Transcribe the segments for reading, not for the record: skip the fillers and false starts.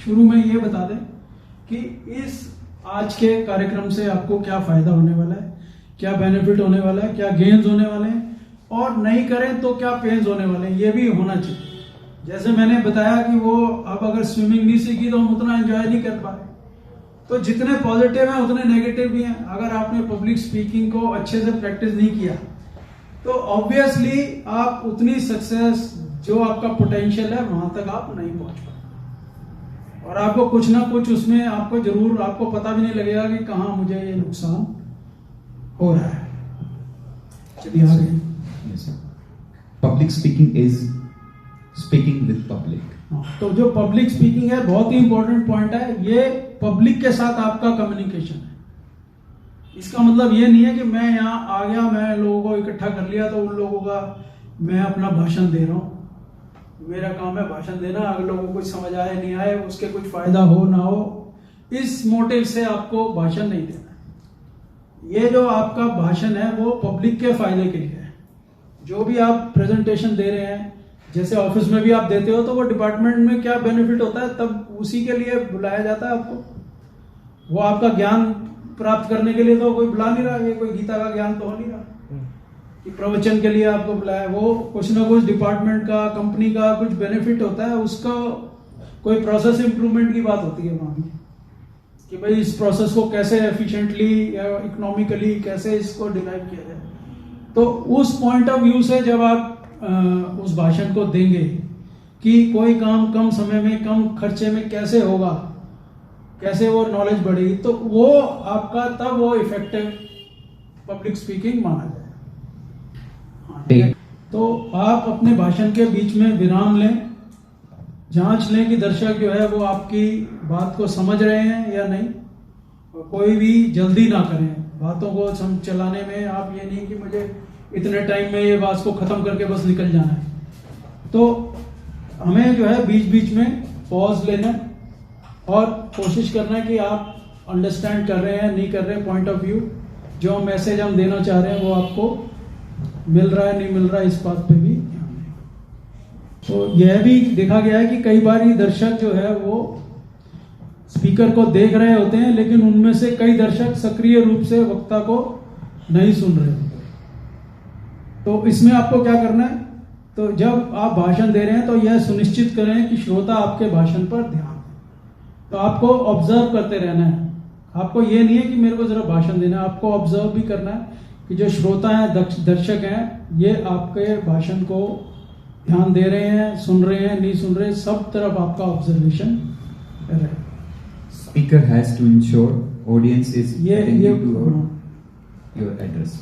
शुरू में ये बता दें कि इस आज के कार्यक्रम से आपको क्या फायदा होने वाला है, क्या बेनिफिट होने वाला है, क्या गेन्स होने वाले हैं, और नहीं करें तो क्या पेन्स होने वाले हैं, ये भी होना चाहिए। जैसे मैंने बताया कि वो अब अगर स्विमिंग नहीं सीखी तो हम उतना एंजॉय नहीं कर पाए, तो जितने पॉजिटिव हैं उतने नेगेटिव भी हैं। अगर आपने पब्लिक स्पीकिंग को अच्छे से प्रैक्टिस नहीं किया तो ऑब्वियसली आप उतनी सक्सेस जो आपका पोटेंशियल है वहां तक आप नहीं पहुंच पाए, और आपको कुछ ना कुछ उसमें आपको जरूर आपको पता भी नहीं लगेगा कि कहाँ मुझे ये नुकसान हो रहा है। चलिए आगे। Public speaking is speaking with public. तो जो पब्लिक स्पीकिंग है बहुत ही इंपॉर्टेंट पॉइंट है, ये पब्लिक के साथ आपका कम्युनिकेशन है। इसका मतलब ये नहीं है कि मैं यहाँ आ गया, मैं लोगों को इकट्ठा कर लिया तो उन लोगों का मैं अपना भाषण दे रहा हूँ। मेरा काम है भाषण देना, अगर लोगों को कुछ समझ आए नहीं आए, उसके कुछ फायदा हो ना हो, इस मोटिव से आपको भाषण नहीं देना। ये जो आपका भाषण है वो पब्लिक के फायदे के लिए है। जो भी आप प्रेजेंटेशन दे रहे हैं, जैसे ऑफिस में भी आप देते हो, तो वो डिपार्टमेंट में क्या बेनिफिट होता है तब उसी के लिए बुलाया जाता है आपको। वो आपका ज्ञान प्राप्त करने के लिए तो कोई बुला नहीं रहा, ये कोई गीता का ज्ञान तो हो नहीं रहा कि प्रवचन के लिए आपको बुलाया। वो कुछ ना कुछ डिपार्टमेंट का, कंपनी का कुछ बेनिफिट होता है, उसका कोई प्रोसेस इंप्रूवमेंट की बात होती है वहां भी, कि भाई इस प्रोसेस को कैसे एफिशिएंटली या इकोनॉमिकली कैसे इसको डिराइव किया जाए। तो उस पॉइंट ऑफ व्यू से जब आप उस भाषण को देंगे कि कोई काम कम समय में, कम खर्चे में कैसे होगा, कैसे वो नॉलेज बढ़ेगी, तो वो आपका तब वो इफेक्टिव पब्लिक स्पीकिंग माना जाए। तो आप अपने भाषण के बीच में विराम लें, जांच लें कि दर्शक जो है वो आपकी बात को समझ रहे हैं या नहीं, और कोई भी जल्दी ना करें बातों को चलाने में। आप ये नहीं कि मुझे इतने टाइम में ये बात को खत्म करके बस निकल जाना है। तो हमें जो है बीच बीच में पॉज लेना और कोशिश करना है कि आप अंडरस्टैंड कर रहे हैं नहीं कर रहे हैं, पॉइंट ऑफ व्यू जो मैसेज हम देना चाह रहे हैं वो आपको मिल रहा है नहीं मिल रहा है, इस बात पे भी ध्यान दें। तो यह भी देखा गया है कि कई बार ये दर्शक जो है वो स्पीकर को देख रहे होते हैं, लेकिन उनमें से कई दर्शक सक्रिय रूप से वक्ता को नहीं सुन रहे होते। तो इसमें आपको क्या करना है, तो जब आप भाषण दे रहे हैं तो यह सुनिश्चित करें कि श्रोता आपके भाषण पर ध्यान दें। तो आपको ऑब्जर्व करते रहना है। आपको ये नहीं है कि मेरे को जरा भाषण देना है, आपको ऑब्जर्व भी करना है कि जो श्रोता हैं, दर्शक हैं, ये आपके भाषण को ध्यान दे रहे हैं, सुन रहे हैं नहीं सुन रहे, सब तरफ आपका ऑब्जर्वेशन है। Speaker has to ensure audience is attentive to your address.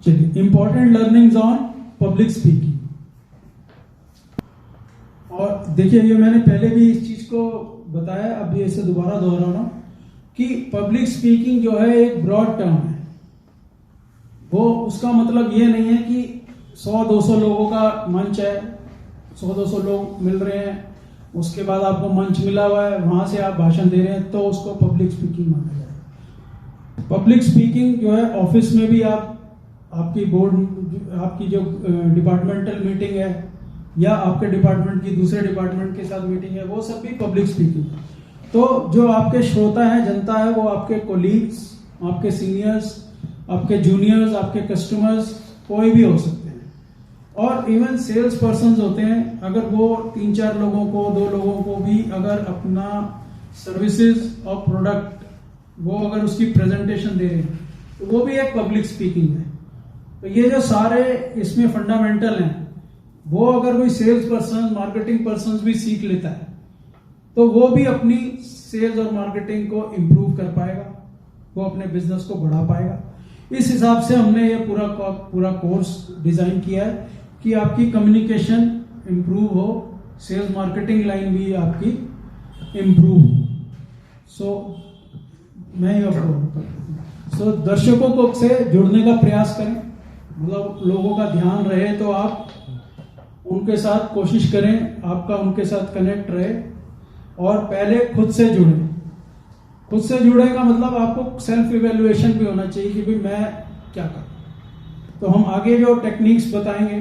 चलिए, important learnings on public speaking. और देखिए, ये मैंने पहले भी इस चीज को बताया, अब ये इसे दोबारा दोहरा रहा हूं कि पब्लिक स्पीकिंग जो है एक ब्रॉड टर्म है। वो उसका मतलब ये नहीं है कि 100-200 लोगों का मंच है, 100-200 लोग मिल रहे हैं, उसके बाद आपको मंच मिला हुआ है, वहां से आप भाषण दे रहे हैं तो उसको पब्लिक स्पीकिंग माना जाए। पब्लिक स्पीकिंग जो है ऑफिस में भी आपकी बोर्ड, आपकी जो डिपार्टमेंटल मीटिंग है या आपके डिपार्टमेंट की दूसरे डिपार्टमेंट के साथ मीटिंग है, वो सब भी पब्लिक स्पीकिंग है। तो जो आपके श्रोता है, जनता है, वो आपके कोलीग्स, आपके सीनियर्स, आपके जूनियर्स, आपके कस्टमर्स, कोई भी हो सकते हैं, और इवन सेल्स पर्सन होते हैं। अगर वो 3-4 लोगों को, 2 लोगों को भी अगर अपना सर्विसेज और प्रोडक्ट वो अगर उसकी प्रेजेंटेशन दे रहे हैं तो वो भी एक पब्लिक स्पीकिंग है। तो ये जो सारे इसमें फंडामेंटल हैं, वो अगर कोई सेल्स पर्सन, मार्केटिंग पर्सन भी सीख लेता है तो वो भी अपनी सेल्स और मार्केटिंग को इम्प्रूव कर पाएगा, वो अपने बिजनेस को बढ़ा पाएगा। इस हिसाब से हमने ये पूरा कोर्स डिजाइन किया है कि आपकी कम्युनिकेशन इम्प्रूव हो, सेल्स मार्केटिंग लाइन भी आपकी इम्प्रूव हो। सो दर्शकों को से जुड़ने का प्रयास करें, मतलब लोगों का ध्यान रहे तो आप उनके साथ कोशिश करें, आपका उनके साथ कनेक्ट रहे, और पहले खुद से जुड़े। खुद से जुड़े का मतलब आपको सेल्फ इवेल्युएशन भी होना चाहिए कि भाई मैं क्या करूं। तो हम आगे जो टेक्निक्स बताएंगे,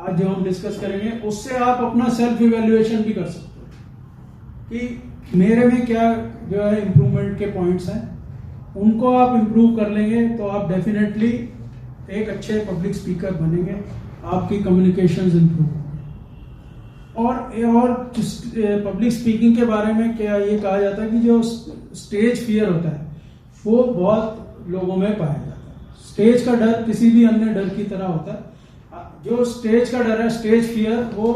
आज जो हम डिस्कस करेंगे, उससे आप अपना सेल्फ इवेल्युएशन भी कर सकते हो कि मेरे में क्या जो है इम्प्रूवमेंट के पॉइंट्स हैं, उनको आप इम्प्रूव कर लेंगे तो आप डेफिनेटली एक अच्छे पब्लिक स्पीकर बनेंगे, आपकी कम्युनिकेशंस इम्प्रूव होंगे। और पब्लिक स्पीकिंग के बारे में क्या ये कहा जाता है कि जो स्टेज फियर होता है वो बहुत लोगों में पाया जाता है। स्टेज का डर किसी भी अन्य डर की तरह होता है। जो स्टेज का डर है, स्टेज फियर, वो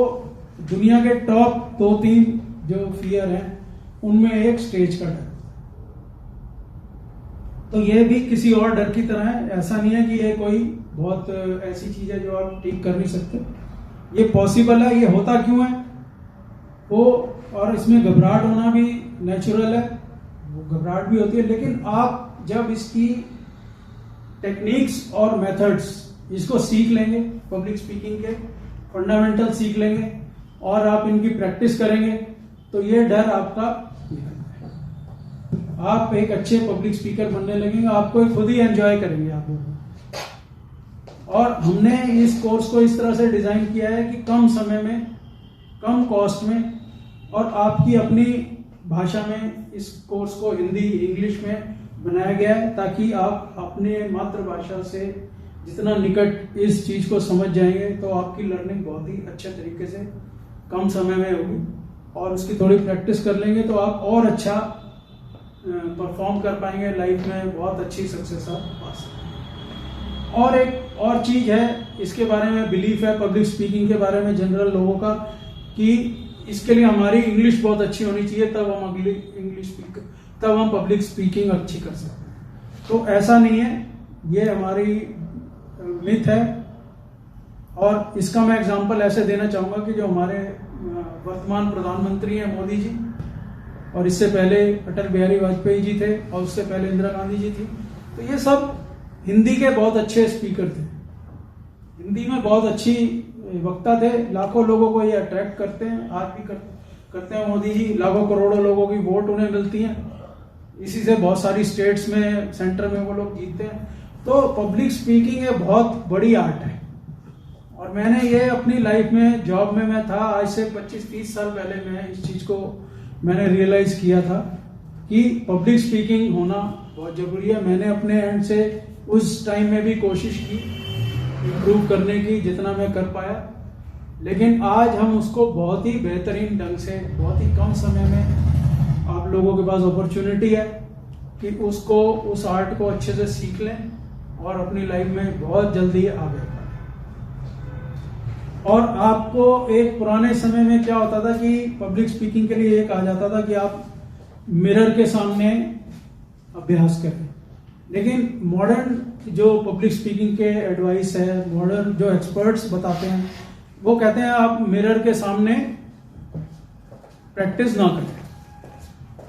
दुनिया के टॉप 2-3 जो फियर हैं उनमें एक स्टेज का डर। तो ये भी किसी और डर की तरह है, ऐसा नहीं है कि ये कोई बहुत ऐसी चीज है जो आप ठीक कर नहीं सकते। ये पॉसिबल है। ये होता क्यों है वो, और इसमें घबराहट होना भी नेचुरल है, वो घबराहट भी होती है, लेकिन आप जब इसकी टेक्निक्स और मेथड्स इसको सीख लेंगे, पब्लिक स्पीकिंग के फंडामेंटल सीख लेंगे और आप इनकी प्रैक्टिस करेंगे तो ये डर आपका, आप एक अच्छे पब्लिक स्पीकर बनने लगेंगे, आपको खुद ही एंजॉय करेंगे आप लोग। और हमने इस कोर्स को इस तरह से डिजाइन किया है कि कम समय में, कम कॉस्ट में और आपकी अपनी भाषा में इस कोर्स को हिंदी इंग्लिश में बनाया गया है, ताकि आप अपने मातृभाषा से जितना निकट इस चीज को समझ जाएंगे तो आपकी लर्निंग बहुत ही अच्छे तरीके से कम समय में होगी। और उसकी थोड़ी प्रैक्टिस कर लेंगे तो आप और अच्छा परफॉर्म कर पाएंगे लाइफ में, बहुत अच्छी सक्सेस आप पा सकते। और एक और चीज है, इसके बारे में बिलीफ है पब्लिक स्पीकिंग के बारे में जनरल लोगों का, कि इसके लिए हमारी इंग्लिश बहुत अच्छी होनी चाहिए, तब हम अगली इंग्लिश स्पीकर, तब हम पब्लिक स्पीकिंग अच्छी कर सकते हैं। तो ऐसा नहीं है, ये हमारी मिथ है। और इसका मैं एग्जांपल ऐसे देना चाहूंगा कि जो हमारे वर्तमान प्रधानमंत्री हैं मोदी जी, और इससे पहले अटल बिहारी वाजपेयी जी थे, और उससे पहले इंदिरा गांधी जी थी, तो ये सब हिंदी के बहुत अच्छे स्पीकर थे, हिंदी में बहुत अच्छी वक्ता थे, लाखों लोगों को ये अट्रैक्ट करते हैं, आज भी करते हैं मोदी जी, लाखों करोड़ों लोगों की वोट उन्हें मिलती है, इसी से बहुत सारी स्टेट्स में, सेंटर में वो लोग जीतते हैं। तो पब्लिक स्पीकिंग एक बहुत बड़ी आर्ट है, और मैंने ये अपनी लाइफ में, जॉब में मैं था आज से 25-30 साल पहले, मैं इस चीज को मैंने रियलाइज किया था कि पब्लिक स्पीकिंग होना बहुत जरूरी है। मैंने अपने एंड से उस टाइम में भी कोशिश की इम्प्रूव करने की, जितना मैं कर पाया, लेकिन आज हम उसको बहुत ही बेहतरीन ढंग से, बहुत ही कम समय में आप लोगों के पास अपॉर्चुनिटी है कि उसको, उस आर्ट को अच्छे से सीख लें और अपनी लाइफ में बहुत जल्दी आगे बढ़ें। और आपको एक पुराने समय में क्या होता था कि पब्लिक स्पीकिंग के लिए ये कहा जाता था कि आप मिरर के सामने अभ्यास करें, लेकिन मॉडर्न जो पब्लिक स्पीकिंग के एडवाइस है, मॉडर्न जो एक्सपर्ट्स बताते हैं, वो कहते हैं आप मिरर के सामने प्रैक्टिस ना करें,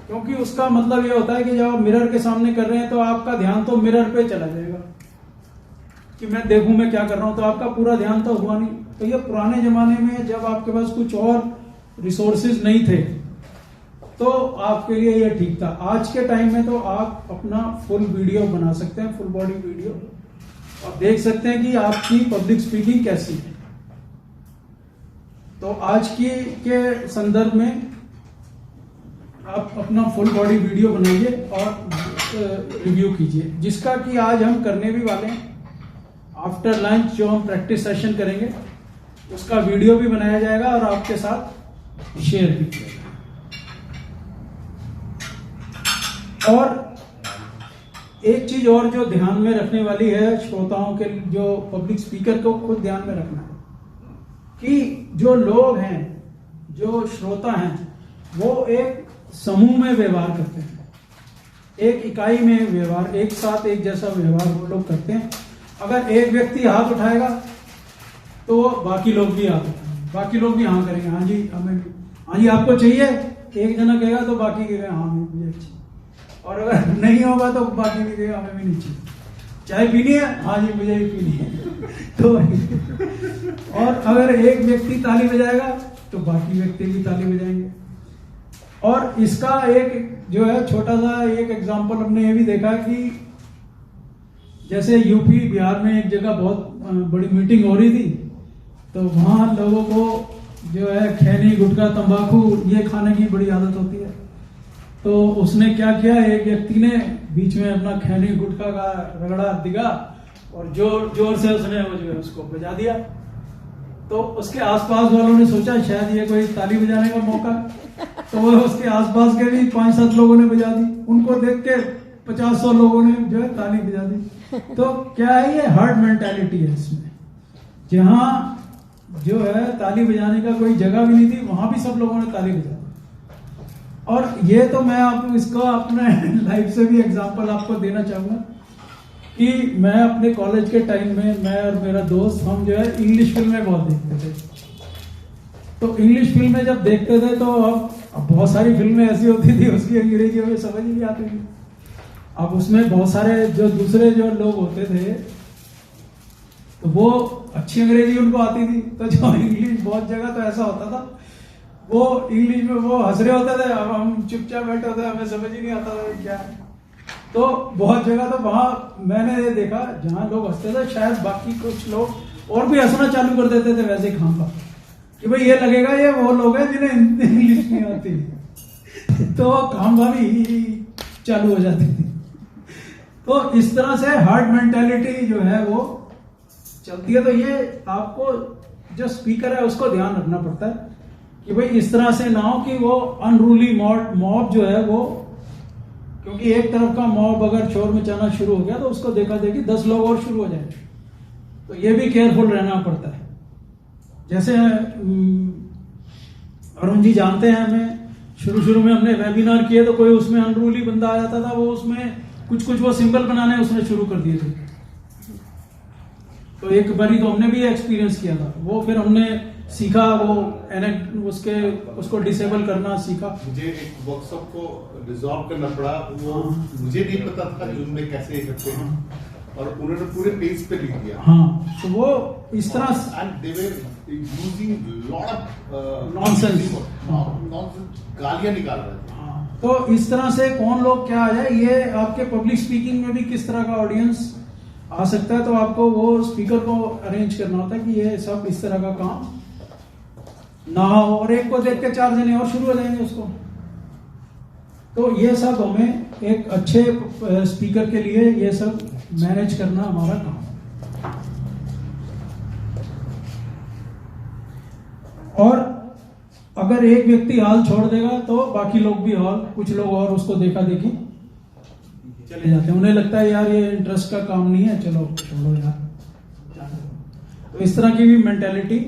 क्योंकि उसका मतलब ये होता है कि जब आप मिरर के सामने कर रहे हैं तो आपका ध्यान तो मिरर पे चला जाएगा कि मैं देखूं मैं क्या कर रहा हूं, तो आपका पूरा ध्यान तो हुआ नहीं। तो ये पुराने जमाने में जब आपके पास कुछ और रिसोर्सेज नहीं थे तो आपके लिए ये ठीक था। आज के टाइम में तो आप अपना फुल वीडियो बना सकते हैं, फुल बॉडी वीडियो, और देख सकते हैं कि आपकी पब्लिक स्पीकिंग कैसी है। तो आज के संदर्भ में आप अपना फुल बॉडी वीडियो बनाइए और रिव्यू कीजिए, जिसका कि आज हम करने भी वाले हैं। आफ्टर लंच जो हम प्रैक्टिस सेशन करेंगे उसका वीडियो भी बनाया जाएगा और आपके साथ शेयर भी किया जाएगा। और एक चीज और जो ध्यान में रखने वाली है श्रोताओं के, जो पब्लिक स्पीकर को खुद ध्यान में रखना है कि जो लोग हैं, जो श्रोता हैं, वो एक समूह में व्यवहार करते हैं, एक इकाई में व्यवहार, एक साथ एक जैसा व्यवहार वो लोग करते हैं। अगर एक व्यक्ति हाथ उठाएगा तो बाकी लोग भी हाथ उठाएंगे, बाकी लोग भी हाँ करेंगे, हाँ जी हमें भी, हाँ जी आपको चाहिए, एक जना कहेगा तो बाकी कहेगा हाँ मुझे चाहिए, और अगर नहीं होगा तो बाकी भी कहेगा हमें भी नहीं चाहिए। चाय पीनी है, हाँ जी मुझे भी पीनी है। तो और अगर एक व्यक्ति ताली बजाएगा तो बाकी व्यक्ति भी ताली बजाएंगे। और इसका एक जो है छोटा सा एक एग्जांपल हमने ये भी देखा कि जैसे यूपी बिहार में एक जगह बहुत बड़ी मीटिंग हो रही थी, तो वहाँ लोगों को जो है खैनी गुटखा तंबाकू ये खाने की बड़ी आदत होती है। तो उसने क्या किया, एक व्यक्ति ने बीच में अपना खैनी गुटखा का रगड़ा दिया और जोर जोर से उसने वो जो है उसको बजा दिया। तो उसके आसपास वालों ने सोचा शायद ये कोई ताली बजाने का मौका, तो वो उसके आसपास के भी 5-7 लोगों ने बजा दी। उनको देख के 50-100 लोगों ने जो है ताली बजा दी। तो क्या है, ये हर्ड मेंटालिटी है इसमें। जहां जो है ताली बजाने का कोई जगह भी नहीं थी, वहां भी सब लोगों ने ताली बजा दी। और ये तो मैं आपको इसका अपने लाइफ से भी एग्जांपल आपको देना चाहूंगा कि मैं अपने कॉलेज के टाइम में मैं और मेरा दोस्त हम जो है इंग्लिश फिल्में बहुत देखते थे। तो इंग्लिश फिल्में जब देखते थे तो अब बहुत सारी फिल्में ऐसी होती थी उसकी अंग्रेजी हमें समझ ही नहीं आती थी। अब उसमें बहुत सारे जो दूसरे जो लोग होते थे तो वो अच्छी अंग्रेजी उनको आती थी, तो जो इंग्लिश बहुत जगह तो ऐसा होता था वो इंग्लिश में वो हंस रहे होते थे, अब हम चुपचाप बैठे होते, हमें समझ ही नहीं आता था क्या है। तो बहुत जगह तो वहां मैंने ये देखा जहां लोग हंसते थे, शायद बाकी कुछ लोग और भी हंसना चालू कर देते थे वैसे ही खाम कि भाई ये लगेगा ये वो लोग हैं जिन्हें इंग्लिश नहीं आती। तो खाम भी चालू हो जाती थी। तो इस तरह से हार्ड मेंटालिटी जो है वो चलती है। तो ये आपको जो स्पीकर है उसको ध्यान रखना पड़ता है कि भाई इस तरह से ना हो कि वो अनरूली मॉब जो है वो, क्योंकि एक तरफ का मॉब अगर शोर मचाना शुरू हो गया तो उसको देखा देखी 10 लोग और शुरू हो जाएंगे। तो ये भी केयरफुल रहना पड़ता है। जैसे अरुण जी जानते हैं, हमें शुरू में हमने वेबिनार किए तो कोई उसमें अनरूली बंदा आ जाता था, वो उसमें कुछ वो सिंबल बनाने उसने शुरू कर दिए थे। तो एक बारी तो हमने भी एक्सपीरियंस किया था, वो फिर हमने सीखा, वो उसको डिसेबल करना सीखा। मुझे एक वर्कशॉप को रिजॉल्व करना पड़ा, वो मुझे नहीं पता था कि उनमें कैसे करते हैं और उन्होंने पूरे पेज पे लिख दिया। हाँ, तो वो इस तरह and they were using lot of nonsense, गालियां निकाल रहे थे। तो इस तरह से कौन लोग क्या आ जाए, ये आपके पब्लिक स्पीकिंग में भी किस तरह का ऑडियंस आ सकता है। तो आपको वो स्पीकर को अरेंज करना होता है कि ये सब इस तरह का काम ना हो और एक को देख के 4 जने और शुरू हो जाएंगे उसको। तो ये सब हमें एक अच्छे स्पीकर के लिए ये सब मैनेज करना हमारा काम है। और अगर एक व्यक्ति हॉल छोड़ देगा तो बाकी लोग भी हॉल, कुछ लोग और उसको देखा देखी चले जाते हैं। उन्हें लगता है यार ये इंटरेस्ट का काम नहीं है, चलो छोड़ो यार। तो इस तरह की भी मेंटेलिटी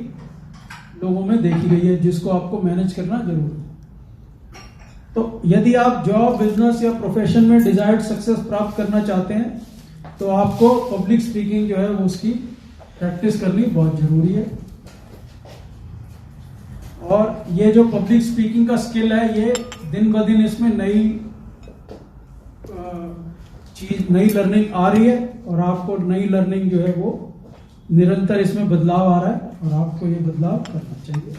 लोगों में देखी गई है जिसको आपको मैनेज करना जरूरी है। तो यदि आप जॉब, बिजनेस या प्रोफेशन में डिजायर्ड सक्सेस प्राप्त करना चाहते हैं तो आपको पब्लिक स्पीकिंग जो है वो उसकी प्रैक्टिस करनी बहुत जरूरी है। और ये जो पब्लिक स्पीकिंग का स्किल है ये दिन ब दिन इसमें नई लर्निंग आ रही है और आपको नई लर्निंग जो है वो निरंतर इसमें बदलाव आ रहा है और आपको ये बदलाव करना चाहिए।